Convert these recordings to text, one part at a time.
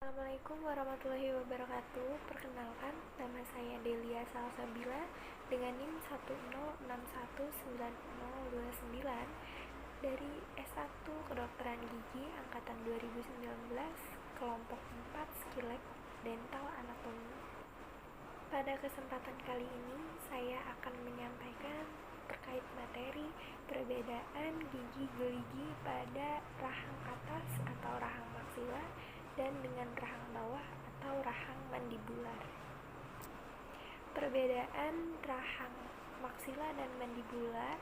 Assalamualaikum warahmatullahi wabarakatuh. Perkenalkan, nama saya Delia Salsabila dengan NIM 106190029 dari S1 Kedokteran Gigi angkatan 2019, kelompok 4 Skilek Dental Anatomi. Pada kesempatan kali ini, saya akan menyampaikan terkait materi perbedaan gigi geligi pada rahang atas atau rahang maksila dan dengan rahang bawah atau rahang mandibular. Perbedaan rahang maksila dan mandibular,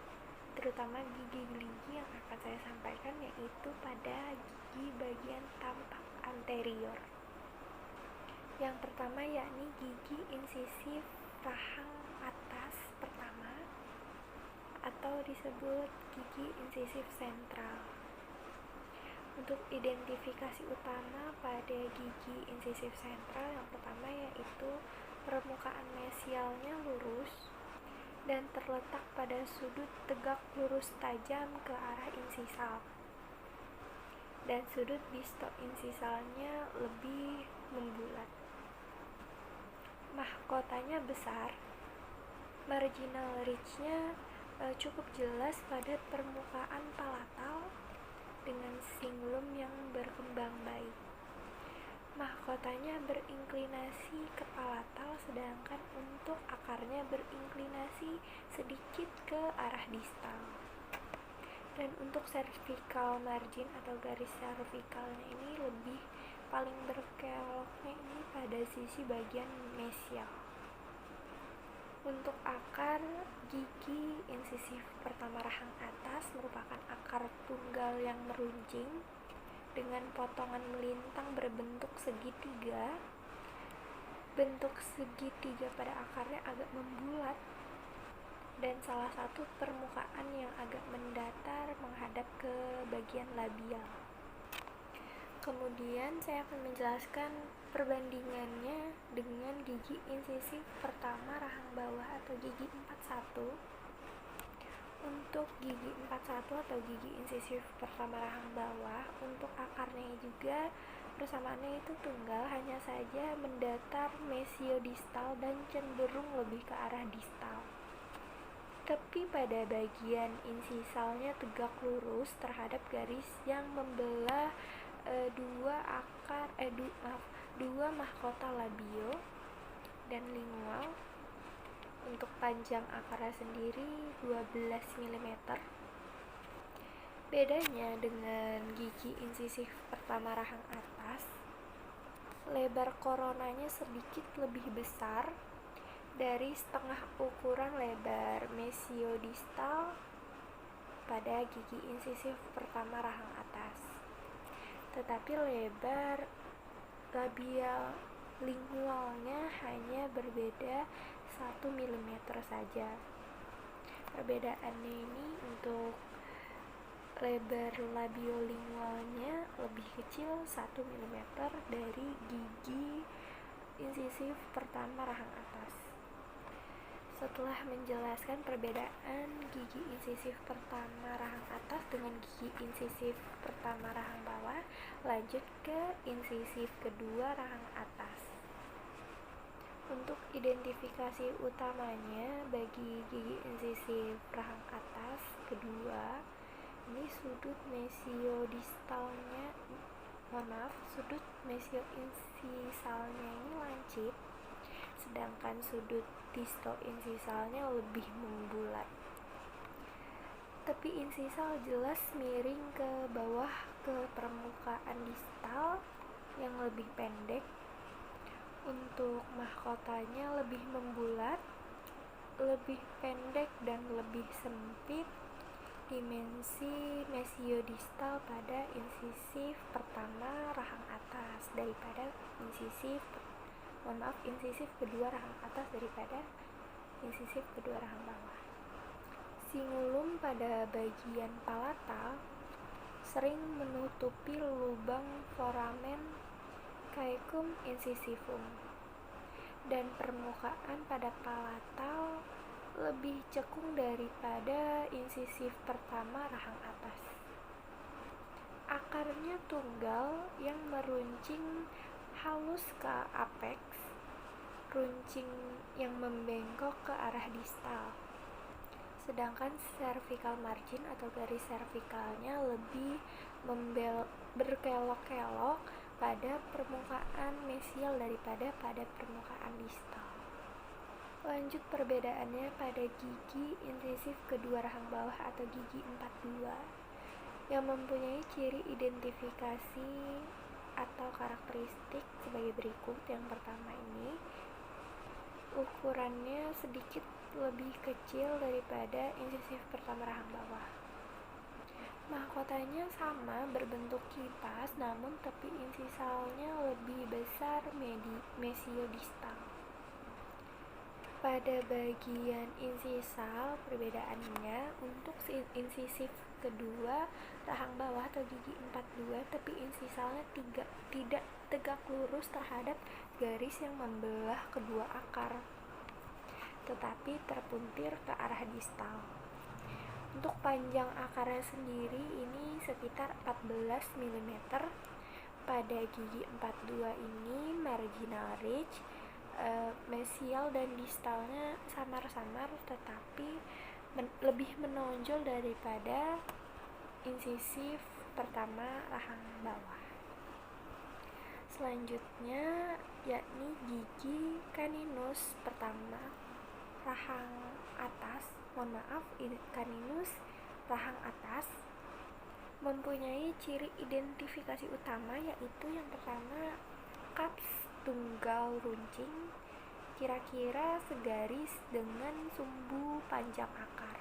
terutama gigi geligi yang akan saya sampaikan, yaitu pada gigi bagian tampak anterior. Yang pertama yakni gigi insisif rahang atas pertama atau disebut gigi insisif sentral. Untuk identifikasi utama pada gigi insisif sentral, yang pertama yaitu permukaan mesialnya lurus dan terletak pada sudut tegak lurus tajam ke arah insisal, dan sudut disto-insisalnya lebih membulat. Mahkotanya besar, marginal ridge-nya cukup jelas pada permukaan palatal dengan singlum yang berkembang baik. Mahkotanya berinklinasi ke palatal, sedangkan untuk akarnya berinklinasi sedikit ke arah distal. Dan untuk cervical margin atau garis cervicalnya ini paling berkeloknya ini pada sisi bagian mesial. Untuk akar gigi insisif pertama rahang atas merupakan akar tunggal yang meruncing dengan potongan melintang berbentuk segitiga. Bentuk segitiga pada akarnya agak membulat dan salah satu permukaan yang agak mendatar menghadap ke bagian labial. Kemudian saya akan menjelaskan perbandingannya dengan gigi insisif pertama rahang bawah atau gigi 41. Untuk gigi 41 atau gigi insisif pertama rahang bawah, untuk akarnya juga persamaannya itu tunggal, hanya saja mendatar mesiodistal dan cenderung lebih ke arah distal. Tapi pada bagian insisalnya tegak lurus terhadap garis yang membelah dua mahkota labio dan lingual. Untuk panjang akarnya sendiri 12 mm. Bedanya dengan gigi insisif pertama rahang atas, lebar koronanya sedikit lebih besar dari setengah ukuran lebar mesiodistal pada gigi insisif pertama rahang atas. Tetapi lebar labial lingualnya hanya berbeda 1 mm saja. Perbedaannya ini untuk lebar labiolingualnya lebih kecil 1 mm dari gigi insisif pertama rahang atas. Setelah menjelaskan perbedaan gigi insisif pertama rahang atas dengan gigi insisif pertama rahang bawah, lanjut ke insisif kedua rahang atas. Untuk identifikasi utamanya bagi gigi insisif rahang atas kedua, ini sudut sudut mesioinsisalnya ini lancip, sedangkan sudut disto-insisalnya lebih membulat. Tepi insisal jelas miring ke bawah ke permukaan distal yang lebih pendek. Untuk mahkotanya lebih membulat, lebih pendek dan lebih sempit. Dimensi mesiodistal pada insisif pertama rahang atas daripada insisif kedua rahang atas daripada insisif kedua rahang bawah. Singlum pada bagian palatal sering menutupi lubang foramen caecum incisivum, dan permukaan pada palatal lebih cekung daripada insisif pertama rahang atas. Akarnya tunggal yang meruncing halus ke apex, runcing yang membengkok ke arah distal. Sedangkan cervical margin atau garis cervicalnya lebih berkelok-kelok pada permukaan mesial daripada pada permukaan distal. Lanjut perbedaannya pada gigi insisif kedua rahang bawah atau gigi 42 yang mempunyai ciri identifikasi atau karakteristik sebagai berikut. Yang pertama ini, ukurannya sedikit lebih kecil daripada insisif pertama rahang bawah. Mahkotanya sama, berbentuk kipas, namun tepi insisalnya lebih besar mesiodistal. Pada bagian insisal, perbedaannya untuk insisif kedua rahang bawah atau gigi 42, tepi insisalnya tidak tegak lurus terhadap garis yang membelah kedua akar, tetapi terpuntir ke arah distal. Untuk panjang akarnya sendiri ini sekitar 14 mm. Pada gigi 42 ini marginal ridge, mesial dan distalnya samar-samar tetapi lebih menonjol daripada insisif pertama rahang bawah. Selanjutnya yakni gigi caninus pertama rahang atas, caninus rahang atas mempunyai ciri identifikasi utama, yaitu yang pertama cups tunggal runcing kira-kira segaris dengan sumbu panjang akar.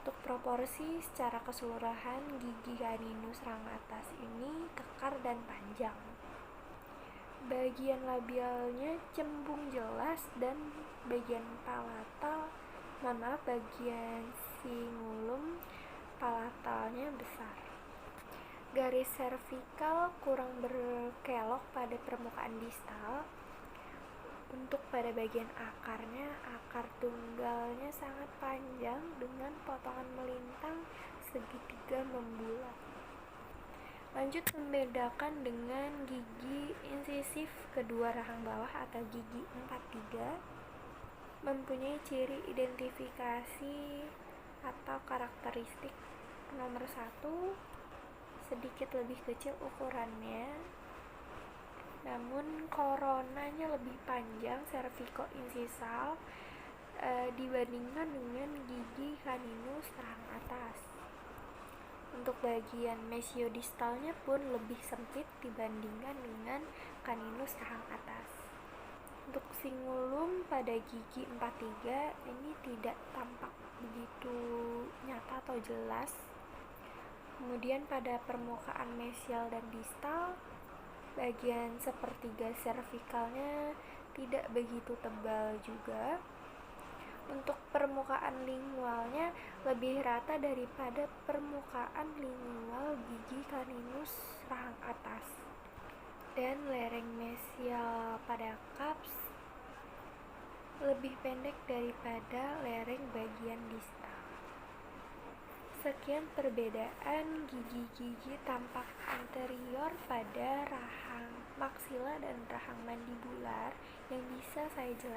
Untuk proporsi secara keseluruhan gigi caninus rahang atas ini kekar dan panjang. Bagian labialnya cembung jelas dan bagian bagian cingulum palatalnya besar. Garis cervical kurang berkelok pada permukaan distal. Untuk pada bagian akarnya, akar tunggalnya sangat panjang dengan potongan melintang segitiga membulat. Lanjut membedakan dengan gigi insisif kedua rahang bawah atau gigi 43, mempunyai ciri identifikasi atau karakteristik. Nomor 1, sedikit lebih kecil ukurannya, namun koronanya lebih panjang cervico-insisal dibandingkan dengan gigi caninus rahang atas. Untuk bagian mesiodistalnya pun lebih sempit dibandingkan dengan caninus rahang atas. Untuk cingulum pada gigi 43 ini tidak tampak begitu nyata atau jelas. Kemudian pada permukaan mesial dan distal, bagian sepertiga cervicalnya tidak begitu tebal juga. Untuk permukaan lingualnya lebih rata daripada permukaan lingual gigi caninus rahang atas. Dan lereng mesial pada cups lebih pendek daripada lereng bagian distal. Sekian perbedaan gigi-gigi tampak anterior pada rahang maksila dan rahang mandibular yang bisa saya jelaskan.